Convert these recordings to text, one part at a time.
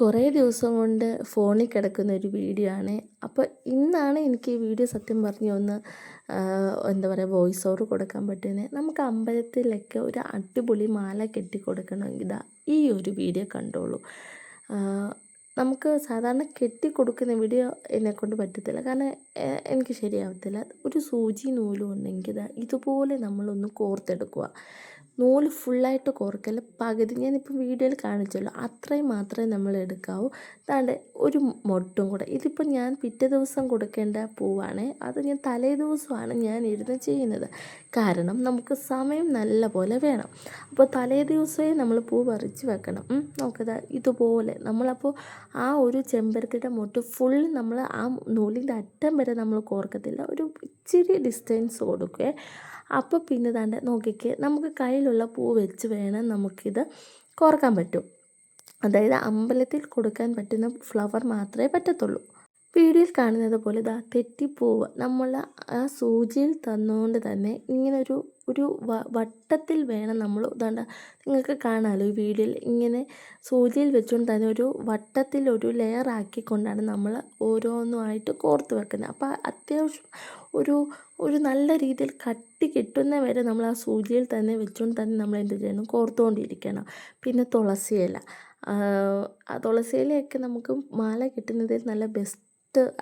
കുറേ ദിവസം കൊണ്ട് ഫോണിൽ കിടക്കുന്ന ഒരു വീഡിയോ ആണ്. അപ്പോൾ ഇന്നാണ് എനിക്ക് ഈ വീഡിയോ സത്യം പറഞ്ഞ് ഒന്ന് എന്താ പറയുക വോയിസ് ഓവർ കൊടുക്കാൻ പറ്റുന്നത്. നമുക്ക് അമ്പലത്തിലൊക്കെ ഒരു അടിപൊളി മാല കെട്ടി കൊടുക്കണമെങ്കിൽ ഇതാ ഈ ഒരു വീഡിയോ കണ്ടോളൂ. നമുക്ക് സാധാരണ കെട്ടി കൊടുക്കുന്ന വീഡിയോ എന്നെക്കൊണ്ട് പറ്റത്തില്ല, കാരണം എനിക്ക് ശരിയാവത്തില്ല. ഒരു സൂചി നൂലും ഉണ്ടെങ്കിൽ ഇതാ ഇതുപോലെ നമ്മളൊന്ന് കോർത്തെടുക്കുക. നൂല് ഫുള്ളായിട്ട് കോർക്കല്ല, പകുതി. ഞാനിപ്പോൾ വീഡിയോയിൽ കാണിച്ചല്ലോ, അത്രയും മാത്രമേ നമ്മൾ എടുക്കാവൂ. അതാണ്ട് ഒരു മൊട്ടും കൂടെ. ഇതിപ്പോൾ ഞാൻ പിറ്റേ ദിവസം കൊടുക്കേണ്ട പൂവാണ്. അത് ഞാൻ തലേ ദിവസമാണ് ഞാൻ ഇരുന്ന് ചെയ്യുന്നത്, കാരണം നമുക്ക് സമയം നല്ല പോലെ വേണം. അപ്പോൾ തലേ ദിവസമേ നമ്മൾ പൂ പറിച്ച് വെക്കണം. നോക്കുക ഇതുപോലെ നമ്മളപ്പോൾ ആ ഒരു ചെമ്പരത്തിയുടെ മൊട്ട് ഫുൾ നമ്മൾ ആ നൂലിൻ്റെ അറ്റം വരെ നമ്മൾ കോർക്കത്തില്ല, ഒരു ഇച്ചിരി ഡിസ്റ്റൻസ് കൊടുക്കുക. അപ്പോൾ പിന്നെ താണ്ട് നോക്കിക്കേ, നമുക്ക് കയ്യിലുള്ള പൂ വെച്ച് വേണം നമുക്കിത് കോർക്കാൻ പറ്റും. അതായത് അമ്പലത്തിൽ കൊടുക്കാൻ പറ്റുന്ന ഫ്ലവർ മാത്രമേ പറ്റത്തുള്ളൂ. വീഡിയോയിൽ കാണുന്നത് പോലെ ഇതാ തെറ്റിപ്പൂവ് നമ്മൾ ആ സൂചിയിൽ തന്നുകൊണ്ട് തന്നെ ഇങ്ങനെ ഒരു വട്ടത്തിൽ വേണം നമ്മൾ. ഇതാണ്ട് നിങ്ങൾക്ക് കാണാമല്ലോ ഈ വീഡിയോയിൽ, ഇങ്ങനെ സൂചിയിൽ വെച്ചുകൊണ്ട് തന്നെ ഒരു വട്ടത്തിൽ ഒരു ലെയർ ആക്കിക്കൊണ്ടാണ് നമ്മൾ ഓരോന്നുമായിട്ട് കോർത്ത് വെക്കുന്നത്. അപ്പോൾ അത്യാവശ്യം ഒരു നല്ല രീതിയിൽ കട്ടി കിട്ടുന്ന വരെ നമ്മൾ ആ സൂചിയിൽ തന്നെ വെച്ചുകൊണ്ട് തന്നെ നമ്മൾ എന്ത് ചെയ്യണം, കോർത്തുകൊണ്ടിരിക്കണം. പിന്നെ തുളസിയില, ആ തുളസിയിലയൊക്കെ നമുക്ക് മാല കിട്ടുന്നതിൽ നല്ല ബെസ്റ്റ്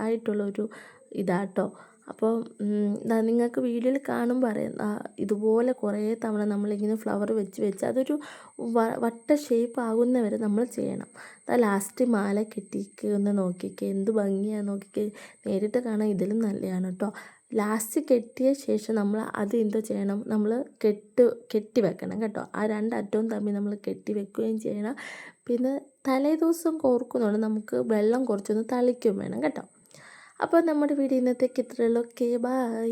ആയിട്ടുള്ളൊരു ഇതാട്ടോ. അപ്പോൾ നിങ്ങൾക്ക് വീഡിയോയിൽ കാണുമ്പോൾ അറിയാം, ഇതുപോലെ കുറേ തവണ നമ്മളിങ്ങനെ ഫ്ലവർ വെച്ച് അതൊരു വട്ട ഷേപ്പ് ആകുന്നവരെ നമ്മൾ ചെയ്യണം. ലാസ്റ്റ് മാല കെട്ടിക്ക് ഒന്ന് നോക്കിക്കേ, എന്ത് ഭംഗിയാണ് നോക്കിക്കേ. നേരിട്ട് കാണാൻ ഇതിലും നല്ലതാണ് കേട്ടോ. ലാസ്റ്റ് കെട്ടിയ ശേഷം നമ്മൾ അത് എന്തോ ചെയ്യണം, നമ്മൾ കെട്ടി വെക്കണം കേട്ടോ. ആ രണ്ടറ്റവും തമ്മിൽ നമ്മൾ കെട്ടി വെക്കുകയും ചെയ്യണം. പിന്നെ തലേ ദിവസം കോർക്കുന്നുണ്ട്, നമുക്ക് വെള്ളം കുറച്ചൊന്ന് തളിക്കുകയും വേണം കേട്ടോ. അപ്പോൾ നമ്മുടെ വീഡിയോ ഇന്നത്തേക്ക് ഇത്രയുള്ളൂ. Okay, by.